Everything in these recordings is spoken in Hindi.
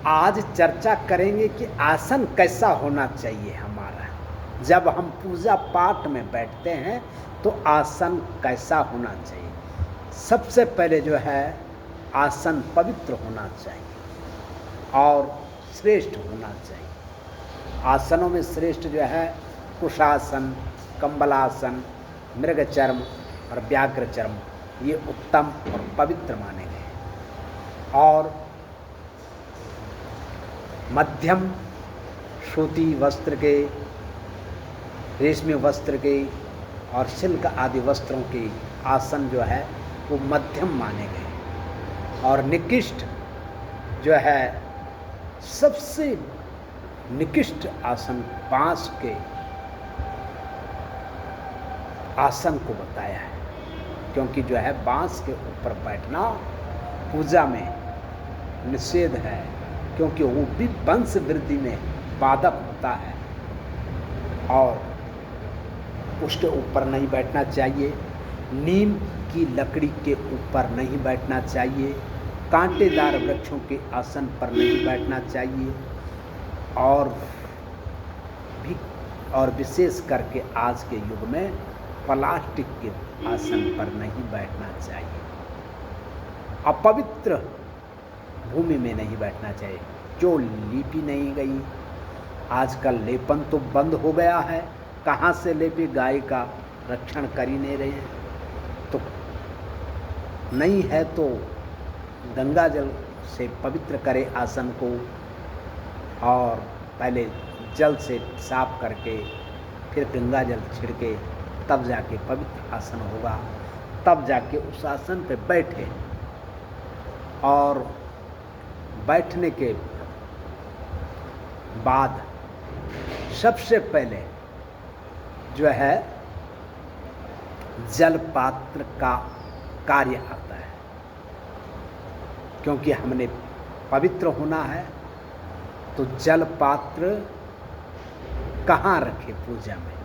आज चर्चा करेंगे कि आसन कैसा होना चाहिए हमारा। जब हम पूजा पाठ में बैठते हैं तो आसन कैसा होना चाहिए। सबसे पहले जो है आसन पवित्र होना चाहिए और श्रेष्ठ होना चाहिए। आसनों में श्रेष्ठ जो है कुशासन, कम्बलासन, मृगचर्म और व्याघ्रचर्म, ये उत्तम और पवित्र माने गए। और मध्यम सूती वस्त्र के, रेशमी वस्त्र के और सिल्क आदि वस्त्रों के आसन जो है वो मध्यम माने गए। और निकृष्ट जो है, सबसे निकृष्ट आसन बांस के आसन को बताया है, क्योंकि जो है बांस के ऊपर बैठना पूजा में निषेध है, क्योंकि वो भी वंश वृद्धि में बाधक होता है और उसके ऊपर नहीं बैठना चाहिए। नीम की लकड़ी के ऊपर नहीं बैठना चाहिए, कांटेदार वृक्षों के आसन पर नहीं बैठना चाहिए और विशेष करके आज के युग में प्लास्टिक के आसन पर नहीं बैठना चाहिए। अपवित्र भूमि में नहीं बैठना चाहिए जो लीपी नहीं गई। आजकल लेपन तो बंद हो गया है, कहाँ से लेपी, गाय का रक्षण कर ही नहीं रहे हैं। तो नहीं है तो गंगा जल से पवित्र करे आसन को, और पहले जल से साफ करके फिर गंगा जल छिड़के, तब जाके पवित्र आसन होगा, तब जाके उस आसन पे बैठे। और बैठने के बाद सबसे पहले जो है जल पात्र का कार्य आता है, क्योंकि हमने पवित्र होना है। तो जल पात्र कहाँ रखे पूजा में,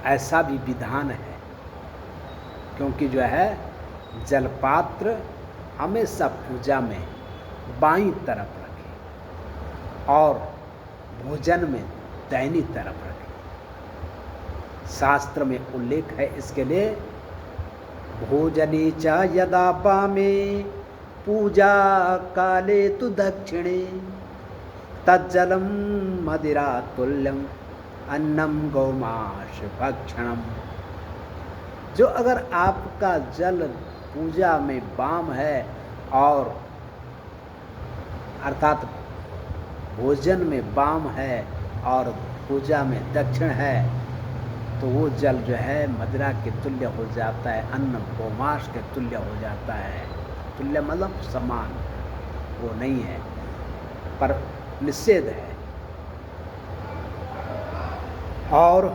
ऐसा भी विधान है, क्योंकि जो है जल पात्र हमेशा पूजा में बाईं तरफ रखें और भोजन में दाहिनी तरफ रखें। शास्त्र में उल्लेख है इसके लिए, भोजने च यदा पामे पूजा काले तु दक्षिणे तज्जलम मदिरा तुल्यम अन्नम गौमांस भक्षणम। जो अगर आपका जल पूजा में वाम है और अर्थात भोजन में वाम है और पूजा में दक्षिण है, तो वो जल जो है मदिरा के तुल्य हो जाता है, अन्न गौमांस के तुल्य हो जाता है। तुल्य मतलब समान, वो नहीं है, पर निषेध है। और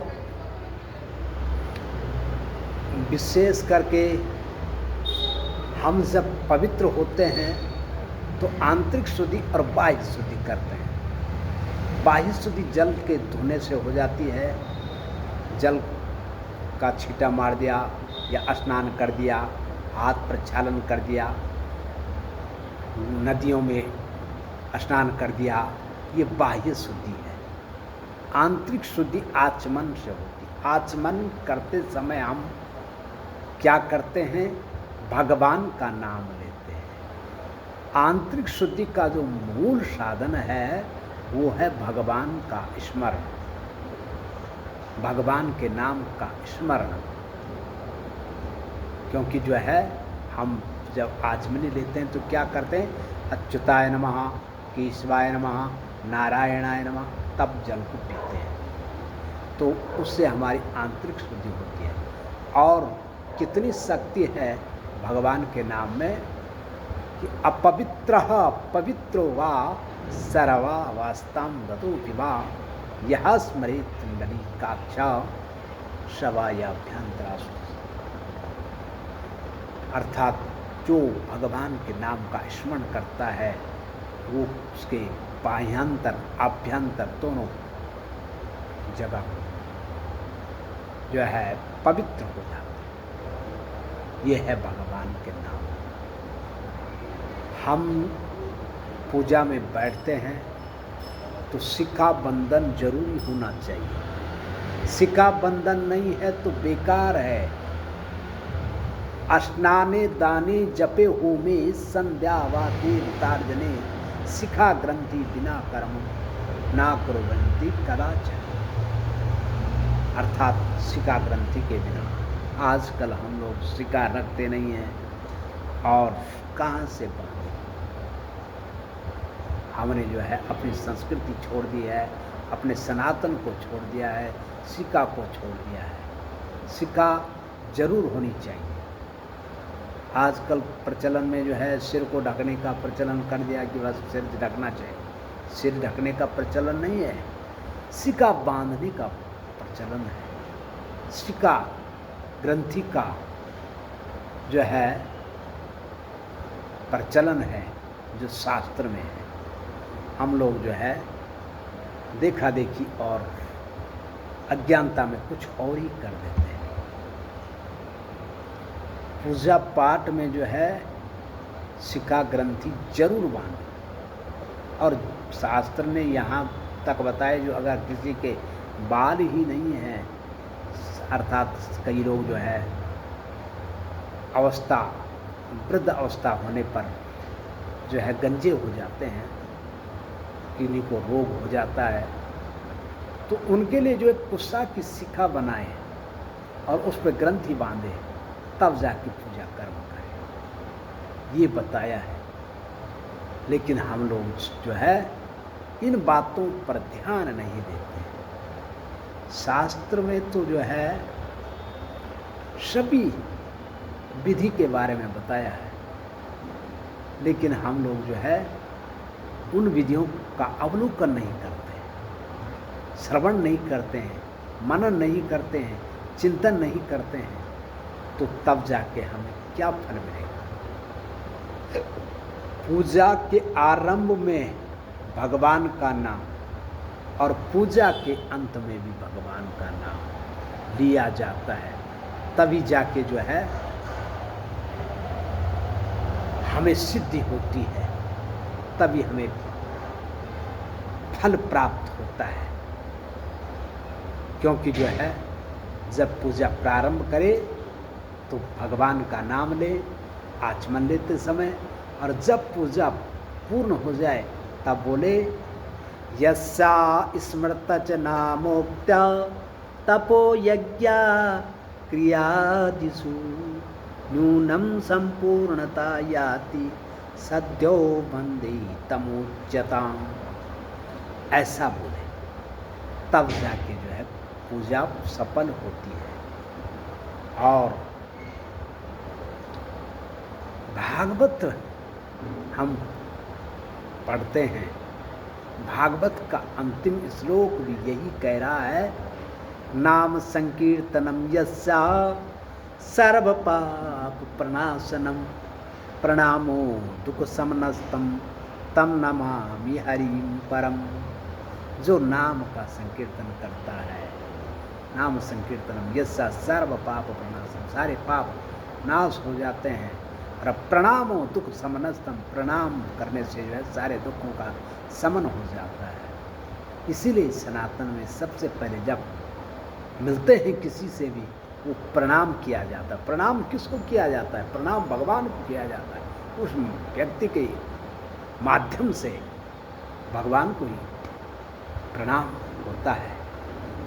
विशेष करके हम जब पवित्र होते हैं तो आंतरिक शुद्धि और बाह्य शुद्धि करते हैं। बाह्य शुद्धि जल के धोने से हो जाती है, जल का छींटा मार दिया या स्नान कर दिया, हाथ प्रक्षालन कर दिया, नदियों में स्नान कर दिया, ये बाह्य शुद्धि है। आंतरिक शुद्धि आचमन से होती है। आचमन करते समय हम क्या करते हैं, भगवान का नाम लेते हैं। आंतरिक शुद्धि का जो मूल साधन है वो है भगवान का स्मरण, भगवान के नाम का स्मरण। क्योंकि जो है हम जब आचमनी लेते हैं तो क्या करते हैं, अच्युताय नमः, केशवाय नमः, नारायणाय नमः, तब जल को पीते हैं। तो उससे हमारी आंतरिक शुद्धि होती है। और कितनी शक्ति है भगवान के नाम में कि अपवित्रः पवित्रो वा सर्वा वास्तं गतोऽपि वा यः स्मरेत् नलिकाक्षा शवायाभ्यन्तरासु। अर्थात जो भगवान के नाम का स्मरण करता है वो उसके बाह्यांतर आभ्यंतर दोनों जगह जो है पवित्र हो जाता है। ये है भगवान के नाम। हम पूजा में बैठते हैं तो सिक्का बंधन जरूरी होना चाहिए। सिक्का बंधन नहीं है तो बेकार है। स्नाने दाने जपे होमे संध्या वाते तार्जने शिखा ग्रंथि बिना कर्म ना कुर्वन्ति कदाचन। अर्थात शिखा ग्रंथि के बिना आजकल हम लोग शिखा रखते नहीं हैं और कहाँ से बांधे। हमने जो है अपनी संस्कृति छोड़ दी है, अपने सनातन को छोड़ दिया है, शिखा को छोड़ दिया है। शिखा जरूर होनी चाहिए। आजकल प्रचलन में जो है सिर को ढकने का प्रचलन कर दिया कि बस सिर ढकना चाहिए। सिर ढकने का प्रचलन नहीं है, शिखा बांधने का प्रचलन है। शिखा ग्रंथि का जो है प्रचलन है, जो शास्त्र में है। हम लोग जो है देखा देखी और अज्ञानता में कुछ और ही कर देते हैं। पूजा पाठ में जो है शिखा ग्रंथि जरूर बांधे। और शास्त्र ने यहाँ तक बताया जो अगर किसी के बाल ही नहीं हैं, अर्थात कई लोग जो है अवस्था वृद्ध अवस्था होने पर जो है गंजे हो जाते हैं, किन्हीं को रोग हो जाता है, तो उनके लिए जो एक कुस्सा की शिखा बनाए और उस पर ग्रंथि बांधे, तब जाके पूजा कर्म करें, ये बताया है। लेकिन हम लोग जो है इन बातों पर ध्यान नहीं देते। शास्त्र में तो जो है सभी विधि के बारे में बताया है, लेकिन हम लोग जो है उन विधियों का अवलोकन नहीं करते, श्रवण नहीं करते हैं, मनन नहीं करते हैं, चिंतन नहीं करते हैं, तो तब जाके हमें क्या फल मिलेगा। पूजा के आरंभ में भगवान का नाम और पूजा के अंत में भी भगवान का नाम लिया जाता है, तभी जाके जो है हमें सिद्धि होती है, तभी हमें फल प्राप्त होता है। क्योंकि जो है जब पूजा प्रारंभ करे तो भगवान का नाम ले आचमन लेते समय, और जब पूजा पूर्ण हो जाए तब बोले यस्या स्मृता च नामोक्त्या तपो यज्ञा क्रियादिषु न्यूनम संपूर्णता याति सद्यो बंदे तमोच्यताम। ऐसा बोले तब जाके जो है पूजा सफल होती है। और भागवत हम पढ़ते हैं, भागवत का अंतिम श्लोक भी यही कह रहा है, नाम संकीर्तनम यस्या सर्व पाप प्रणाशनम प्रणामो दुख समनस्तम तम नमामि हरिम परम। जो नाम का संकीर्तन करता है, नाम संकीर्तनम यस्या सर्व पाप प्रणाशनम, सारे पाप नाश हो जाते हैं। और प्रणामो दुख समनस्तम, प्रणाम करने से जो है सारे दुखों का समन हो जाता है। इसीलिए सनातन में सबसे पहले जब मिलते हैं किसी से भी वो प्रणाम किया जाता है। प्रणाम किसको किया जाता है? प्रणाम भगवान को किया जाता है। उस व्यक्ति के माध्यम से भगवान को ही प्रणाम होता है।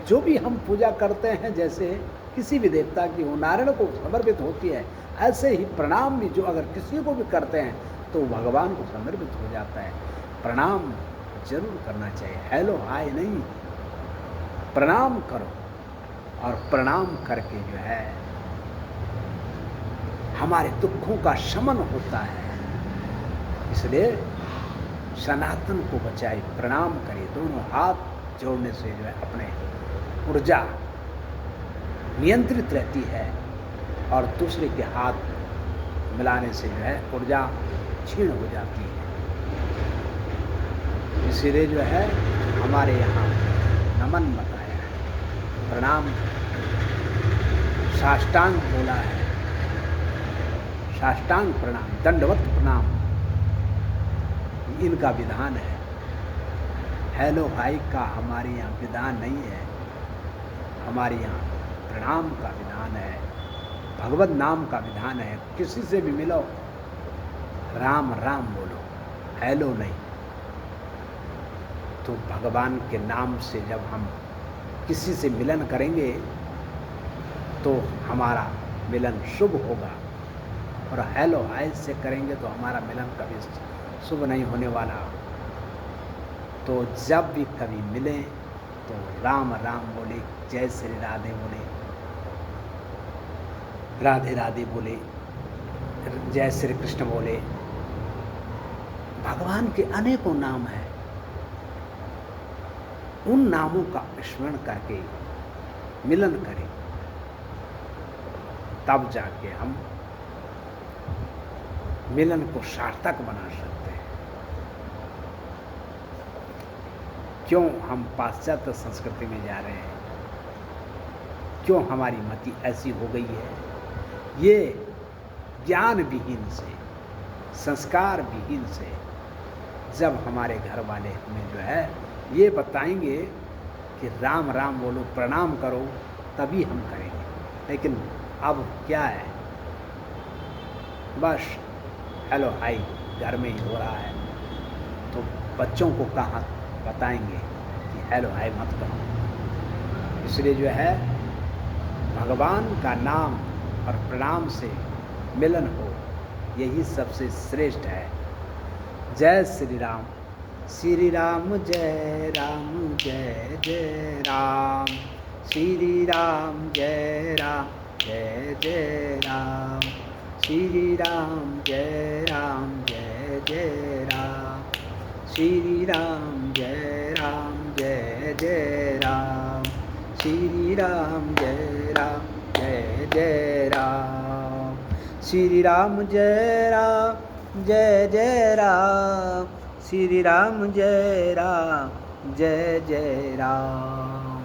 जो भी हम पूजा करते हैं, जैसे किसी भी देवता की हो नारायण को समर्पित होती है, ऐसे ही प्रणाम भी जो अगर किसी को भी करते हैं तो भगवान को समर्पित हो जाता है। प्रणाम जरूर करना चाहिए, हेलो हाय नहीं, प्रणाम करो। और प्रणाम करके जो है हमारे दुखों का शमन होता है। इसलिए सनातन को बचाए, प्रणाम करें। दोनों हाथ जोड़ने से जो है अपने ऊर्जा नियंत्रित रहती है और दूसरे के हाथ मिलाने से जो है ऊर्जा क्षीण हो जाती है। इसीलिए जो है हमारे यहाँ नमन बताया है, प्रणाम साष्टांग बोला है, साष्टांग प्रणाम, दंडवत प्रणाम इनका विधान है। हेलो हाय का हमारे यहाँ विधान नहीं है, हमारे यहाँ प्रणाम का विधान है, भगवत नाम का विधान है। किसी से भी मिलो राम राम बोलो, हेलो नहीं। तो भगवान के नाम से जब हम किसी से मिलन करेंगे तो हमारा मिलन शुभ होगा, और हेलो हाय से करेंगे तो हमारा मिलन कभी शुभ नहीं होने वाला। तो जब भी कभी मिलें तो राम राम बोले, जय श्री राधे बोले, राधे राधे बोले, जय श्री कृष्ण बोले। भगवान के अनेकों नाम हैं, उन नामों का स्मरण करके मिलन करें, तब जाके हम मिलन को सार्थक बना सकते हैं। क्यों हम पाश्चात्य संस्कृति में जा रहे हैं, क्यों हमारी मति ऐसी हो गई है? ये ज्ञान विहीन से, संस्कार विहीन से, जब हमारे घर वाले हमें जो है ये बताएंगे कि राम राम बोलो, प्रणाम करो, तभी हम करेंगे। लेकिन अब क्या है, बस हेलो हाय घर में ही हो रहा है। तो बच्चों को कहाँ बताएंगे कि हेलो हाय मत करो। इसलिए जो है भगवान का नाम और प्रणाम से मिलन हो, यही सबसे श्रेष्ठ है। जय श्री राम, श्री राम जय राम, जय जय राम, श्री राम जय राम, जय जय राम, श्री राम जय राम, जय जय राम, श्री राम जय राम, जय जय राम, श्री राम जय राम, जय जय राम, श्री राम जय राम, जय जय राम, श्री राम जय राम, जय जय राम।